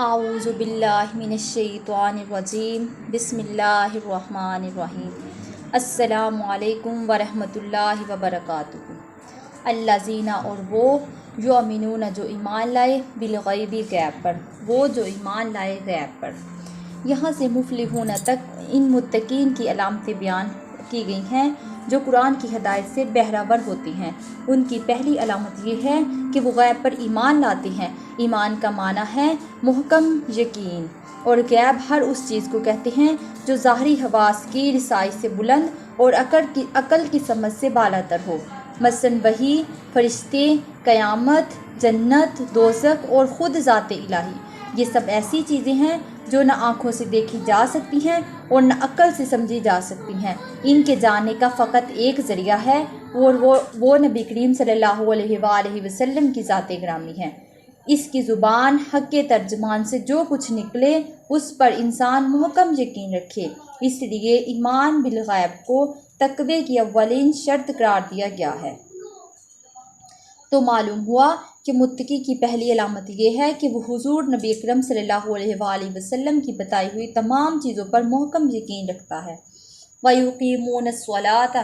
اعوذ باللہ من الشیطان الرجیم بسم اللہ الرحمن الرحیم السلام علیکم ورحمۃ اللہ وبرکاتہ۔ الذین اور وہ یؤمنون جو ایمان لائے بالغیب غیب پر، وہ جو ایمان لائے غیب پر۔ یہاں سے مفلحون تک ان متقین کی علامتیں بیان کی گئی ہیں جو قرآن کی ہدایت سے بہرہ ہوتی ہیں۔ ان کی پہلی علامت یہ ہے کہ وہ غیب پر ایمان لاتے ہیں۔ ایمان کا معنی ہے محکم یقین، اور غیب ہر اس چیز کو کہتے ہیں جو ظاہری حواس کی رسائی سے بلند اور عقل کی سمجھ سے بالاتر ہو، مثلاً وحی، فرشتے، قیامت، جنت، دوزخ اور خود ذات الہی۔ یہ سب ایسی چیزیں ہیں جو نہ آنکھوں سے دیکھی جا سکتی ہیں اور نہ عقل سے سمجھی جا سکتی ہیں۔ ان کے جاننے کا فقط ایک ذریعہ ہے اور وہ نبی کریم صلی اللہ علیہ وآلہ وسلم کی ذات گرامی ہے۔ اس کی زبان حق کے ترجمان سے جو کچھ نکلے اس پر انسان محکم یقین رکھے۔ اس لیے ایمان بالغیب کو تقوی کی اولین شرط قرار دیا گیا ہے۔ تو معلوم ہوا کہ متقی کی پہلی علامت یہ ہے کہ وہ حضور نبی اکرم صلی اللہ علیہ وآلہ وسلم کی بتائی ہوئی تمام چیزوں پر محکم یقین رکھتا ہے۔ وَيُقِيمُونَ الصَّلَاةَ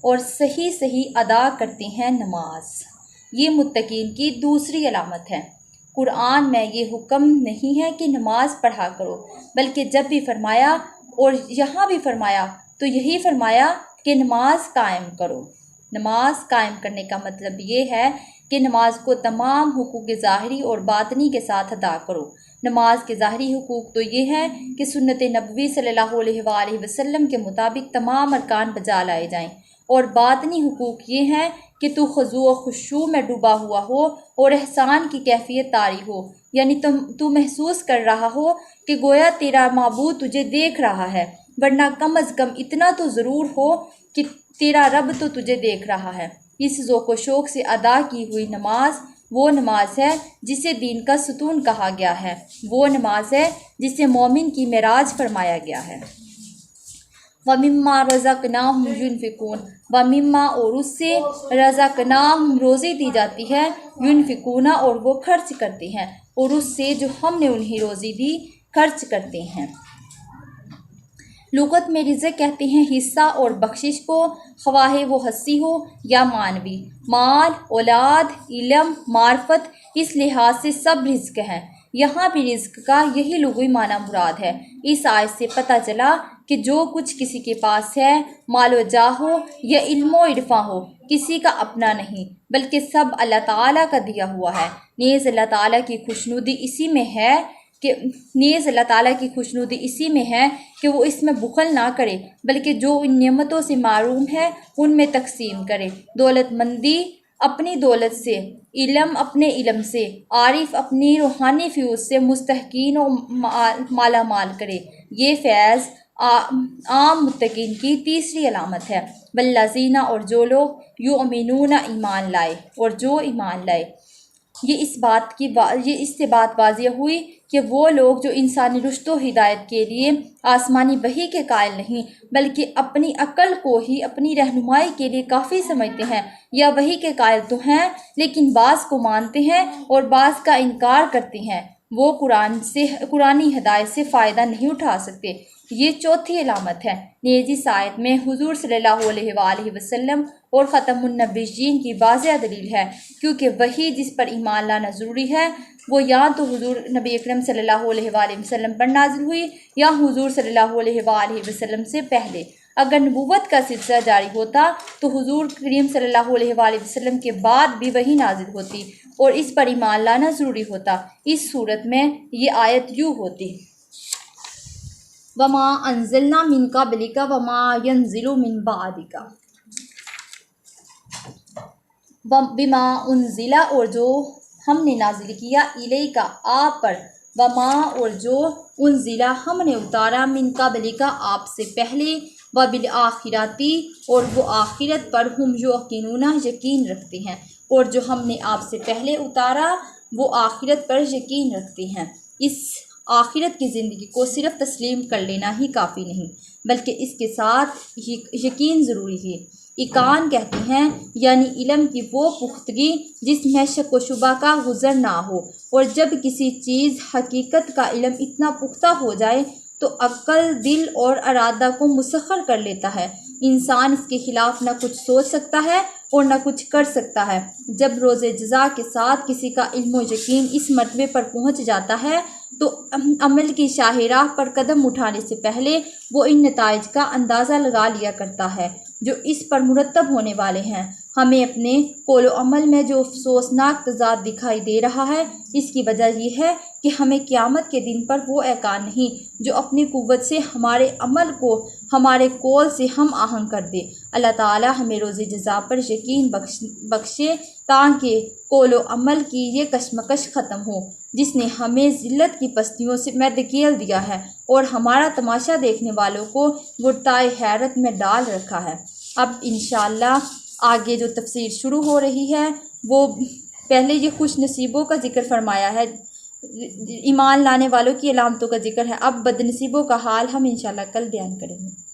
اور صحیح ادا کرتے ہیں نماز۔ یہ متقین کی دوسری علامت ہے۔ قرآن میں یہ حکم نہیں ہے کہ نماز پڑھا کرو، بلکہ جب بھی فرمایا اور یہاں بھی فرمایا تو یہی فرمایا کہ نماز قائم کرو۔ نماز قائم کرنے کا مطلب یہ ہے کہ نماز کو تمام حقوق ظاہری اور باطنی کے ساتھ ادا کرو۔ نماز کے ظاہری حقوق تو یہ ہے کہ سنت نبوی صلی اللہ علیہ وآلہ وسلم کے مطابق تمام ارکان بجا لائے جائیں، اور باطنی حقوق یہ ہیں کہ تو خضوع و خشوع میں ڈوبا ہوا ہو اور احسان کی کیفیت طاری ہو، یعنی تو محسوس کر رہا ہو کہ گویا تیرا معبود تجھے دیکھ رہا ہے، ورنہ کم از کم اتنا تو ضرور ہو کہ تیرا رب تو تجھے دیکھ رہا ہے۔ اس ذوق و شوق سے ادا کی ہوئی نماز وہ نماز ہے جسے دین کا ستون کہا گیا ہے، وہ نماز ہے جسے مومن کی معراج فرمایا گیا ہے۔ وَمِمَّا رَزَقْنَاهُمْ يُنْفِقُونَ وَمِمَّا اور اس سے رَزَقْنَاهُمْ روزی دی جاتی ہے، يُنْفِقُونَ اور وہ خرچ کرتے ہیں، اور اس سے جو ہم نے انہیں روزی دی خرچ کرتے ہیں۔ لغت میں رزق کہتے ہیں حصہ اور بخشش کو، خواہ وہ حسی ہو یا معنوی۔ مال، اولاد، علم، معرفت، اس لحاظ سے سب رزق ہیں۔ یہاں بھی رزق کا یہی لغوی معنی مراد ہے۔ اس آیت سے پتہ چلا کہ جو کچھ کسی کے پاس ہے، مال و جاہ ہو یا علم و عرفاں ہو، کسی کا اپنا نہیں بلکہ سب اللہ تعالیٰ کا دیا ہوا ہے۔ نیز اللہ تعالیٰ کی خوشنودی اسی میں ہے کہ وہ اس میں بخل نہ کرے بلکہ جو ان نعمتوں سے محروم ہے ان میں تقسیم کرے۔ دولت مندی اپنی دولت سے، علم اپنے علم سے، عارف اپنی روحانی فیوز سے مستحقین و مالا مال کرے۔ یہ فیض عام متقین کی تیسری علامت ہے۔ والذین اور جو لوگ یؤمنون ایمان لائے اور جو ایمان لائے۔ یہ اس سے بات واضح ہوئی کہ وہ لوگ جو انسانی رشد و ہدایت کے لیے آسمانی وحی کے قائل نہیں بلکہ اپنی عقل کو ہی اپنی رہنمائی کے لیے کافی سمجھتے ہیں، یا وحی کے قائل تو ہیں لیکن بعض کو مانتے ہیں اور بعض کا انکار کرتے ہیں، وہ قرآنی ہدایت سے فائدہ نہیں اٹھا سکتے۔ یہ چوتھی علامت ہے۔ نیز اس آیت میں حضور صلی اللہ علیہ وآلہ وسلم اور ختم النبیین کی واضح دلیل ہے، کیونکہ وحی جس پر ایمان لانا ضروری ہے وہ یا تو حضور نبی اکرم صلی اللہ علیہ وآلہ وسلم پر نازل ہوئی یا حضور صلی اللہ علیہ وآلہ وسلم سے پہلے۔ اگر نبوت کا سلسلہ جاری ہوتا تو حضور کریم صلی اللہ علیہ وآلہ وسلم کے بعد بھی وحی نازل ہوتی اور اس پر ایمان لانا ضروری ہوتا۔ اس صورت میں یہ آیت یوں ہوتی: وَمَا أَنزَلْنَا مِن قَبْلِكَ وَمَا يَنزِلُ مِن بَعْدِكَ بِمَا أُنزِلَ اور جو ہم نے نازل کیا الیک آپ پر، وما اور جو انزل ہم نے اتارا من قبلک آپ سے پہلے، وبالآخرۃ اور وہ آخرت پر ہم یوقنون یقین رکھتے ہیں، اور جو ہم نے آپ سے پہلے اتارا وہ آخرت پر یقین رکھتے ہیں۔ اس آخرت کی زندگی کو صرف تسلیم کر لینا ہی کافی نہیں بلکہ اس کے ساتھ یقین ضروری ہے۔ ایقان کہتے ہیں، یعنی علم کی وہ پختگی جس میں شک و شبہ کا گزر نہ ہو۔ اور جب کسی چیز حقیقت کا علم اتنا پختہ ہو جائے تو عقل، دل اور ارادہ کو مسخر کر لیتا ہے۔ انسان اس کے خلاف نہ کچھ سوچ سکتا ہے اور نہ کچھ کر سکتا ہے۔ جب روز جزا کے ساتھ کسی کا علم و یقین اس مرتبے پر پہنچ جاتا ہے تو عمل کی شاہراہ پر قدم اٹھانے سے پہلے وہ ان نتائج کا اندازہ لگا لیا کرتا ہے جو اس پر مرتب ہونے والے ہیں۔ ہمیں اپنے قول و عمل میں جو افسوسناک تضاد دکھائی دے رہا ہے، اس کی وجہ یہ ہے کہ ہمیں قیامت کے دن پر وہ ایقان نہیں جو اپنی قوت سے ہمارے عمل کو ہمارے قول سے ہم آہنگ کر دے۔ اللہ تعالی ہمیں روز جزا پر یقین بخشے تاکہ قول و عمل کی یہ کشمکش ختم ہو جس نے ہمیں ذلت کی پستیوں میں دھکیل دیا ہے اور ہمارا تماشا دیکھنے والوں کو غرتۂ حیرت میں ڈال رکھا ہے۔ اب انشاءاللہ آگے جو تفسیر شروع ہو رہی ہے وہ پہلے یہ خوش نصیبوں کا ذکر فرمایا ہے، ایمان لانے والوں کی علامتوں کا ذکر ہے۔ اب بد نصیبوں کا حال ہم انشاءاللہ کل بیان کریں گے۔